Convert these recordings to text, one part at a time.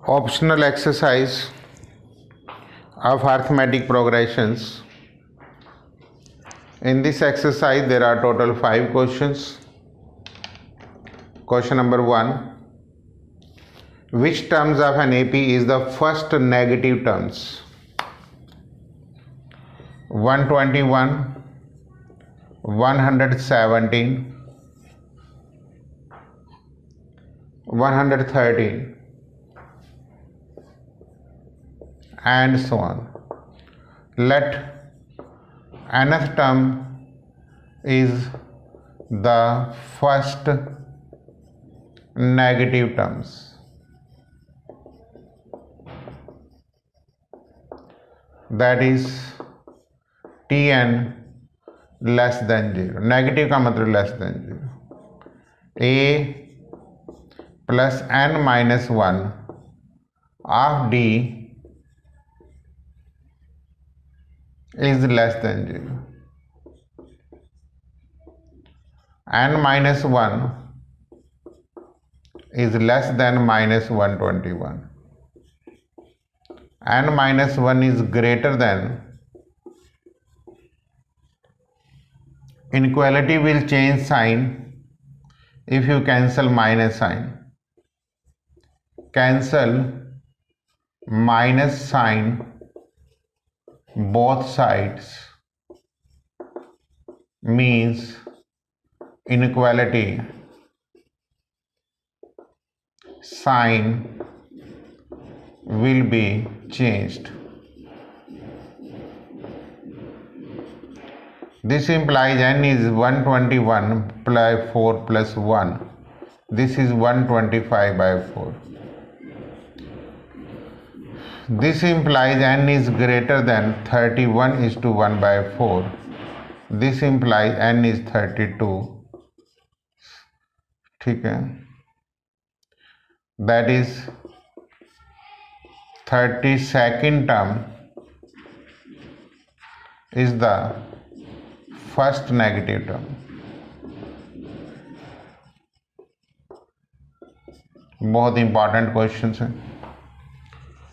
Optional exercise of arithmetic progressions. In this exercise there are total 5 questions. Question number 1. Which terms of an AP is the first negative terms? 121, 117, 113 and so on. Let nth term is the first negative terms. That is Tn less than 0. Negative का मतलब less than 0. A plus n minus 1 of D is less than 0. N minus 1 is less than minus 121. N minus 1 is greater than. Inequality will change sign if you cancel minus sign. Cancel minus sign both sides means inequality sign will be changed. This implies n is 121 by 4 plus 1. This is 125 by 4. This implies n is greater than 31:1 by 4. This implies n is 32. ठीक है, that is 32nd term is the first negative term. बहुत important question है,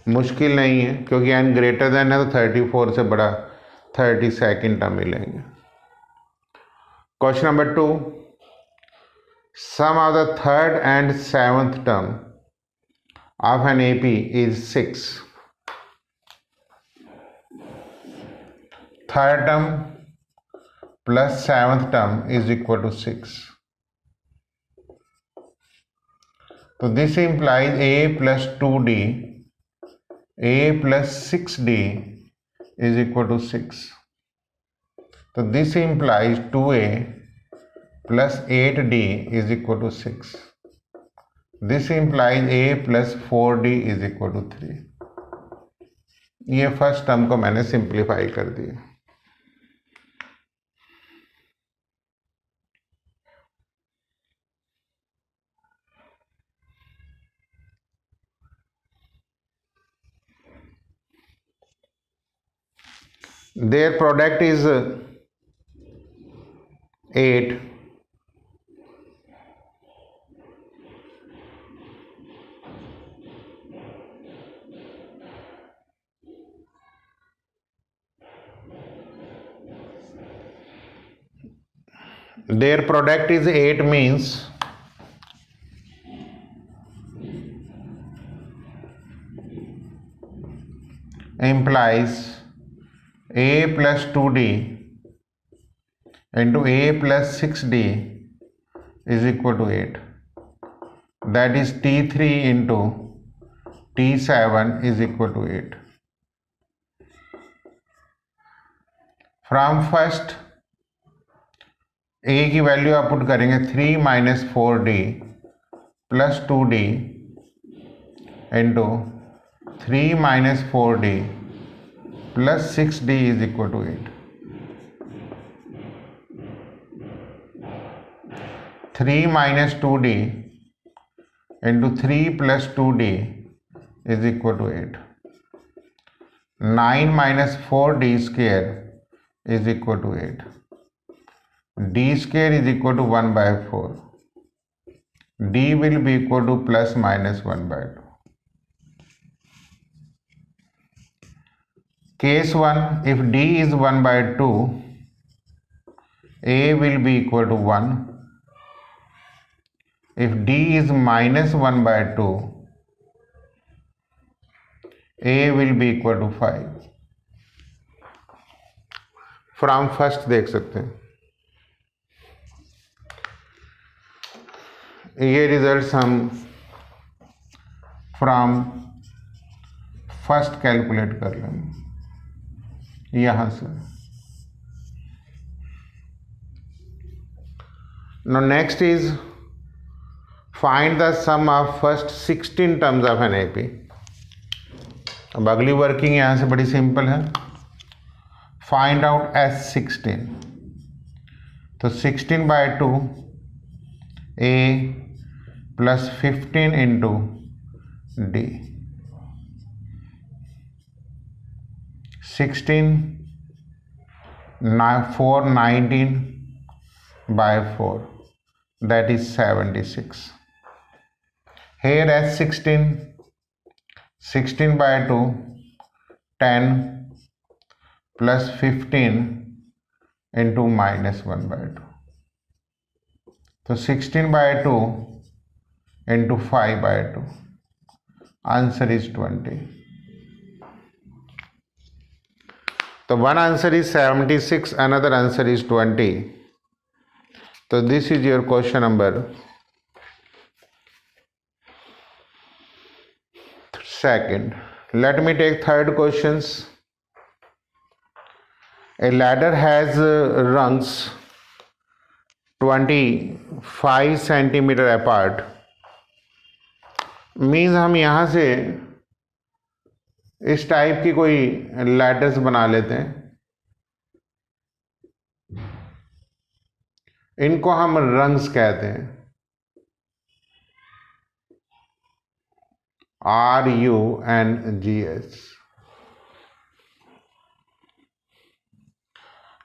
मुश्किल नहीं है क्योंकि n greater than है तो 34 से बड़ा 32nd टर्म मिलेंगे. Question number 2. Sum of the third and seventh term of an AP is 6. Third term plus seventh term is equal to 6. तो this implies a plus 2d, a plus 6d is equal to 6. So this implies 2a plus 8d is equal to 6. This implies a plus 4d is equal to 3. ये first term को मैंने simplify कर दिया. Their product is 8. Their product is 8 means implies a plus 2d into a plus 6d is equal to 8. That is T3 into T7 is equal to 8. From first a की value आप put करेंगे 3 minus 4d plus 2d into 3 minus 4d plus 6d is equal to 8. 3 minus 2d into 3 plus 2d is equal to 8. 9 minus 4d square is equal to 8. d square is equal to 1 by 4. d will be equal to plus minus 1 by 2. Case 1, if d is 1 by 2, a will be equal to 1. If d is minus 1 by 2, a will be equal to 5. From first देख सकते हैं, ये results हम from first calculate कर लेंगे यहां से. Now next is find the sum of first 16 terms of an AP. अब अगली वर्किंग यहां से बड़ी सिंपल है. Find out S16. तो 16 by 2 A plus 15 into D. 16 4 19 by 4, that is 76. Here S16 16 by 2 10 plus 15 into minus 1 by 2. तो 16 by 2 into 5 by 2. Answer is 20. So one answer is 76, another answer is 20. So this is your question number second. Let me take third questions. A ladder has rungs 25 centimetre apart. Means हम यहाँ से इस type की कोई ladders बना लेते हैं. इनको हम रंग्स कहते हैं. RUNGS.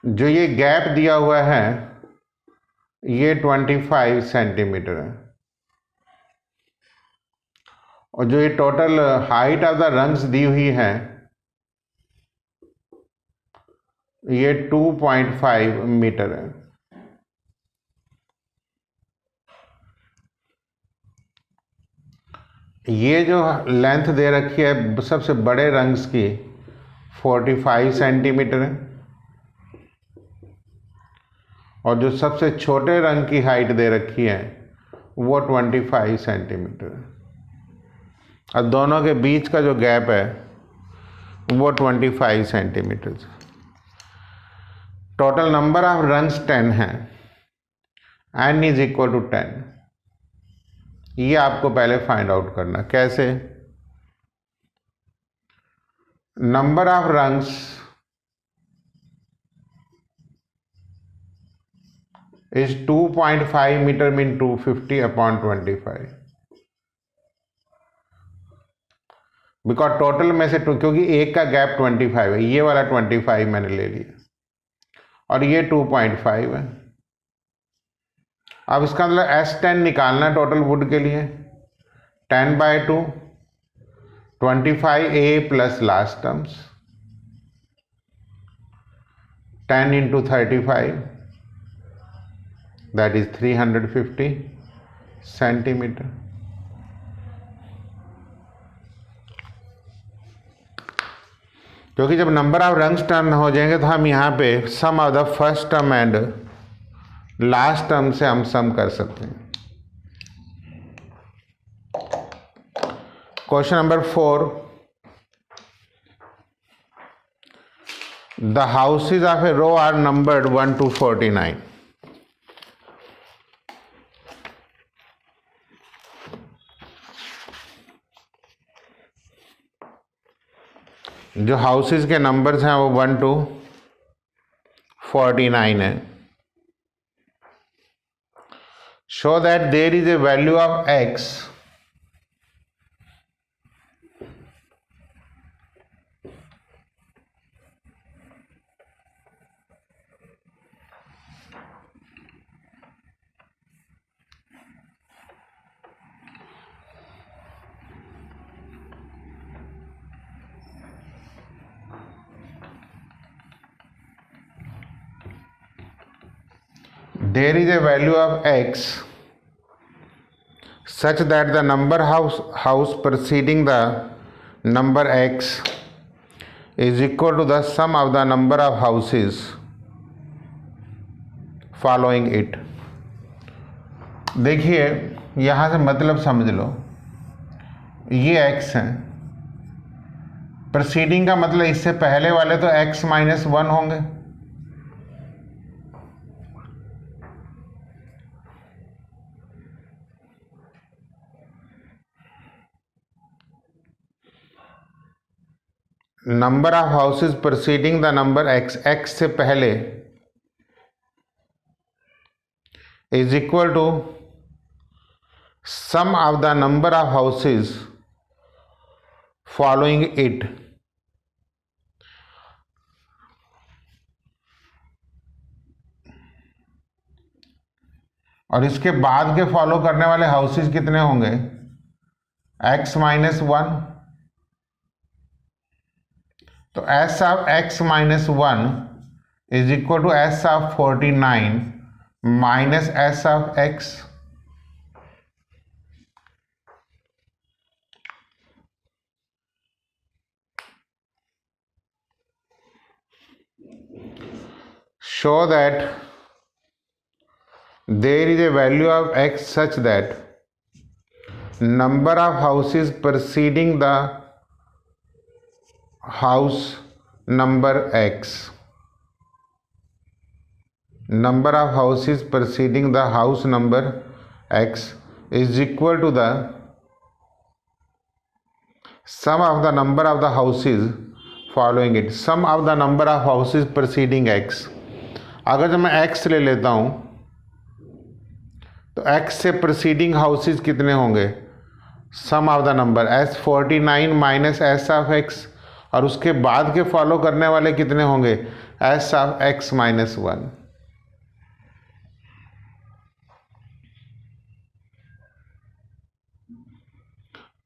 जो ये गैप दिया हुआ है ये 25 सेंटीमीटर है, और जो ये total height of the rungs दी हुई है ये 2.5 मीटर है. ये जो लेंथ दे रखी है सबसे बड़े रंग्स की 45 सेंटीमीटर है, और जो सबसे छोटे रंग की हाइट दे रखी है वो 25 सेंटीमीटर है, और दोनों के बीच का जो गैप है वो 25 centimetre. Total number of rungs 10 है. n is equal to 10. ये आपको पहले फाइंड आउट करना. कैसे? Number of rungs is 2.5 metre mean 250 upon 25. Because total में से क्योंकि एक का गैप 25 है, ये वाला 25 मैंने ले लिया और ये 2.5 है. अब इसका मतलब S10 निकालना टोटल वुड के लिए. 10 by 2 25A plus last terms 10 into 35, that is 350 centimetre. क्योंकि जब नंबर ऑफ रंग्स टर्न हो जाएंगे तो हम यहाँ पे sum of the first term and last term से हम सम कर सकते हैं. Question number 4. The houses of a row are numbered 1 to 49. जो हाउसेस के नंबर्स हैं वो 1 to 49 है. Show that there is a value of x there is a value of x such that the number house preceding the number x is equal to the sum of the number of houses following it. देखिए यहाँ से मतलब समझ लो, ये x है, preceding का मतलब इससे पहले वाले तो x माइनस 1 होंगे, number of houses preceding the number x, x से पहले is equal to sum of the number of houses following it. और इसके बाद के फॉलो करने वाले हाउसेज कितने होंगे? x minus 1. तो s of x minus 1 is equal to s of 49 minus s of x. Show that there is a value of x such that number of houses preceding the house number x, number of houses preceding the house number x is equal to the sum of the number of the houses following it. Sum of the number of houses preceding x. अगर जब मैं x ले लेता हूं तो x से preceding houses कितने होंगे? Sum of the number s 49 minus s of x, और उसके बाद के फॉलो करने वाले कितने होंगे? s of x minus 1.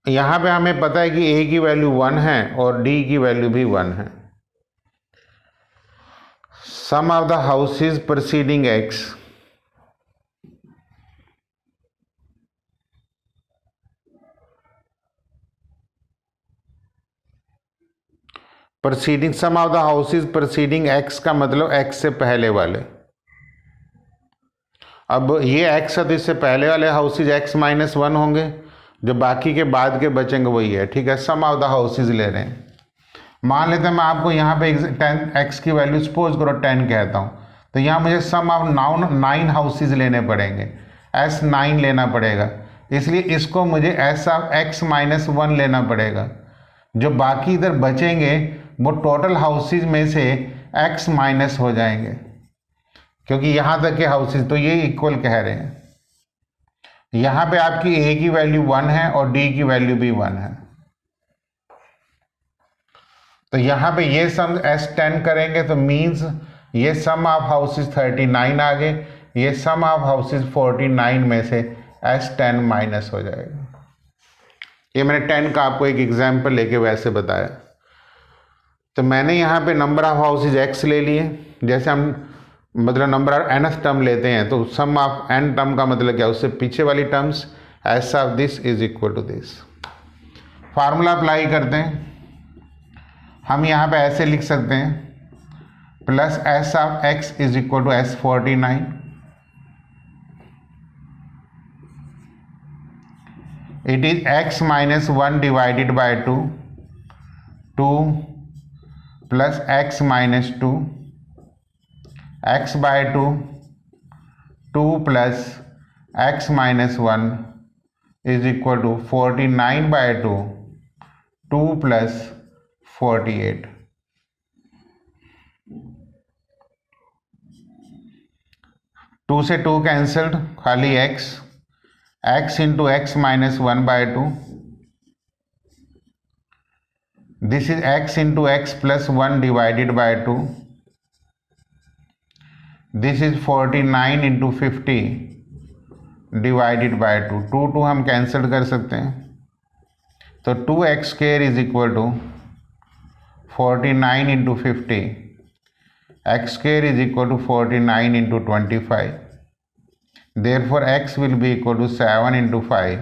यहां पे हमें पता है कि a की वैल्यू 1 है और d की वैल्यू भी 1 है. Sum of the houses preceding x preceding, sum of the houses preceding x का मतलब x से पहले वाले. अब ये x है तो इससे पहले वाले हाउसेज x माइनस 1 होंगे, जो बाकी के बाद के बचेंगे वही है. ठीक है, सम ऑफ द हाउसेज ले रहे हैं. मान लेते हैं मैं आपको यहाँ पे 10 x की वैल्यू सपोज करो 10 कहता हूँ, तो यहाँ मुझे सम ऑफ 9 हाउसेज लेने पड़ेंगे, s9 लेना पड़ेगा, इसलिए इसको मुझे s ऑफ x माइनस 1 लेना पड़ेगा. जो बाकी इधर बचेंगे वो टोटल हाउसेज में से x माइनस हो जाएंगे, क्योंकि यहाँ तक के हाउसेज तो ये इक्वल कह रहे हैं. यहाँ पे आपकी a की वैल्यू 1 है और d की वैल्यू भी 1 है, तो यहाँ पे ये सम s10 करेंगे तो मीन्स ये सम ऑफ हाउसेज 39 आ गए, ये सम ऑफ हाउसेज 49 में से s10 माइनस हो जाएगा. ये मैंने 10 का आपको एक एग्जाम्पल लेके वैसे बताया. तो मैंने यहाँ पे नंबर ऑफ हाउसेज x ले लिए, जैसे हम मतलब नंबर ऑफ nth टर्म लेते हैं तो सम ऑफ n टर्म का मतलब क्या, उससे पीछे वाली terms s of this is equal to this. Formula apply करते हैं, हम यहाँ पे ऐसे लिख सकते हैं, plus s of x is equal to s49, it is x minus 1 divided by 2, 2 plus x minus 2, x by 2, 2 plus x minus 1 is equal to 49 by 2, 2 plus 48. To से 2 कैंसल्ड, खाली x, x into x minus 1 by 2. This is x into x plus 1 divided by 2. This is 49 into 50 divided by 2. 2 हम cancel कर सकते हैं, तो 2x square is equal to 49 into 50. x square is equal to 49 into 25. Therefore x will be equal to 7 into 5,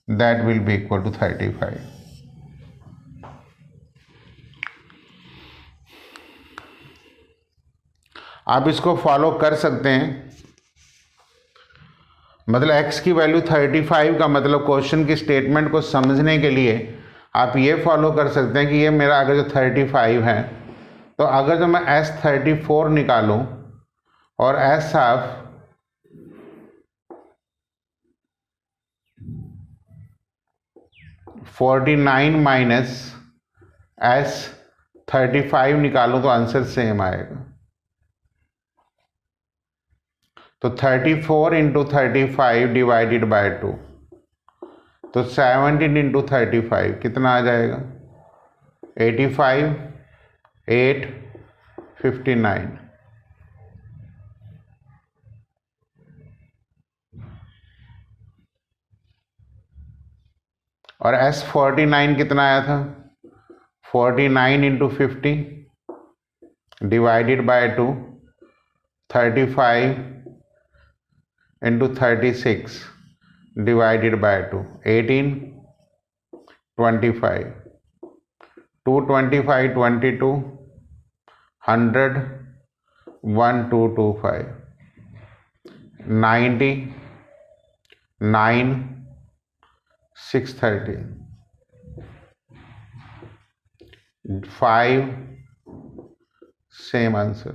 that will be equal to 35. आप इसको follow कर सकते हैं, मतलब x की वैल्यू 35 का मतलब क्वेश्चन की स्टेटमेंट को समझने के लिए आप ये फॉलो कर सकते हैं कि ये मेरा अगर जो 35 है, तो अगर जो मैं S34 निकालूं और S ऑफ 49 माइनस S35 निकालूं तो आंसर सेम आएगा। तो 34 इंटू 35 डिवाइडेड बाय 2, तो 17 इंटू 35 कितना आ जाएगा? 85, 8, 59। और S49 कितना आया था? 49 into 50 divided by 2, 35 into 36 divided by 2, 18, 25, 225, 22, 100, 1225, 90, 9, 630, 5, same answer.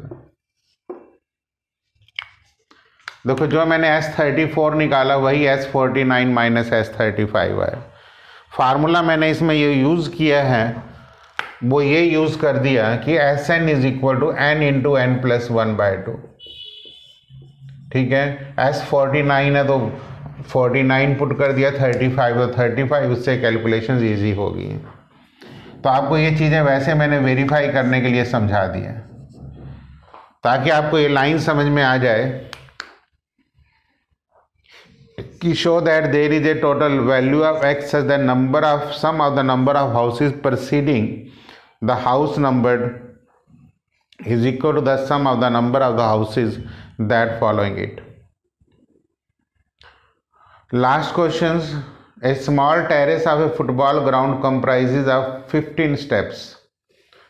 देखो जो मैंने S34 निकाला वही S49 माइनस S35 है। फार्मूला मैंने इसमें ये यूज़ किया है, वो ये यूज़ कर दिया कि Sn is equal to n into N plus 1/2। ठीक है, S49 है तो 49 पुट कर दिया, 35 तो 35, उससे कैलकुलेशंस ईजी होगी। तो आपको ये चीज़ें वैसे मैंने वेरीफाई करने के लिए समझा दिया ताकि आपको ये लाइन समझ में आ जाए कि show that there is a total value of x such that number of sum of the number of houses preceding the house numbered is equal to the sum of the number of the houses that following it. Last questions. A small terrace of a football ground comprises of 15 steps.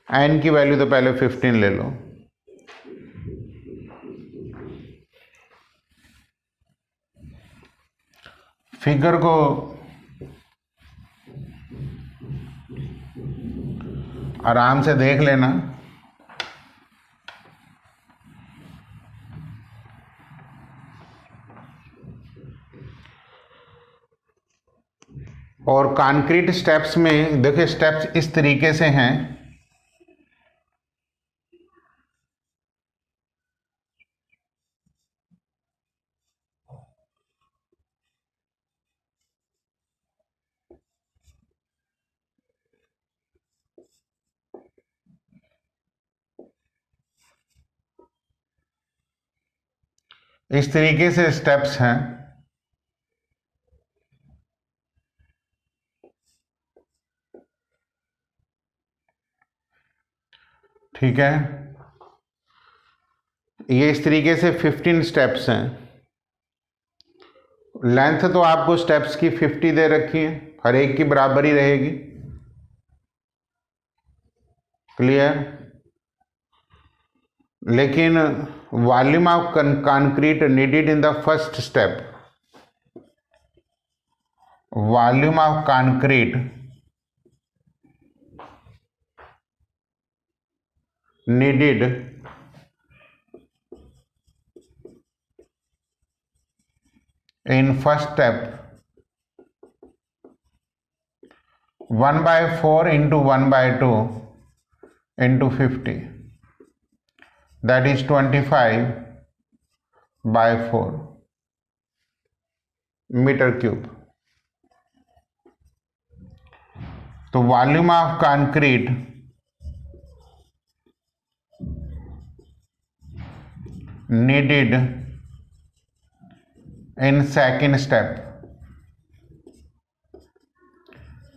n की value तो पहले 15 ले लो। Figure को आराम से देख लेना। और कंक्रीट स्टेप्स में देखिए, स्टेप्स इस तरीके से हैं। इस तरीके से स्टेप्स हैं। ठीक है, ये इस तरीके से 15 स्टेप्स हैं। लेंथ तो आपको स्टेप्स की 50 दे रखी है, हर एक की बराबर ही रहेगी। क्लियर? लेकिन volume of concrete needed in the first step, volume of concrete needed in first step 1/4 into 1/2 into 50, that is 25/4 metre cube. तो volume of concrete needed in second step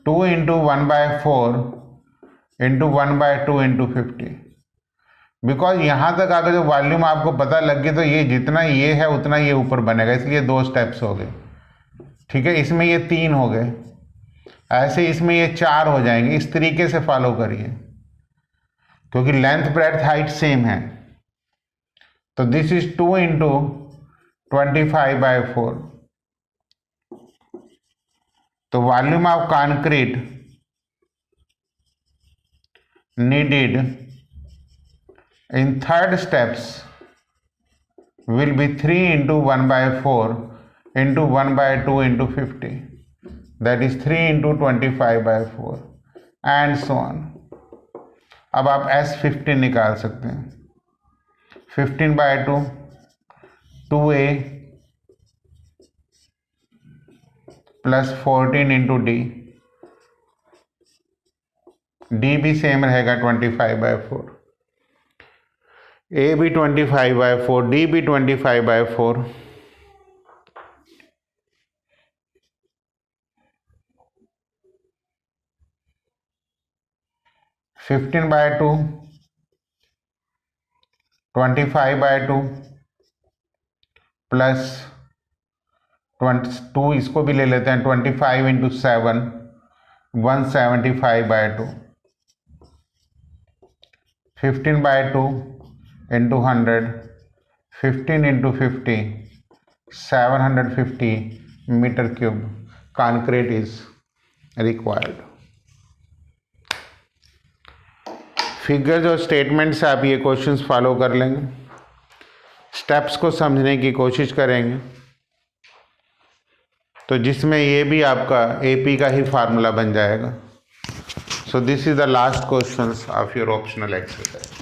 2 into 1/4 into 1/2 into 50, because यहाँ तक अगर जो volume आपको पता लग गया तो ये जितना ये है उतना ये ऊपर बनेगा, इसलिए 2 स्टेप्स हो गए। ठीक है, इसमें ये 3 हो गए, ऐसे इसमें ये 4 हो जाएंगे। इस तरीके से फॉलो करिए क्योंकि लेंथ ब्रेड्थ हाइट सेम है। तो दिस इज 2 इंटू 25/4। तो volume of concrete needed in third steps will be 3 into 1/4 into 1/2 into 50, that is 3 into 25/4 and so on। अब आप S15 निकाल सकते हैं। 15/2 2A plus 14 into D, D भी same रहेगा 25/4, A भी 25/4, D भी 25/4। फिफ्टीन बाय 2 25/2 प्लस 2 इसको भी ले लेते हैं 25 into 7 175/2, 15/2 into 100, 15 into 50 750 metre cube concrete is required. Figures और स्टेटमेंट्स आप ये क्वेश्चंस फॉलो कर लेंगे, स्टेप्स को समझने की कोशिश करेंगे, तो जिसमें ये भी आपका एपी का ही फार्मूला बन जाएगा। So this is the last questions of your optional exercise.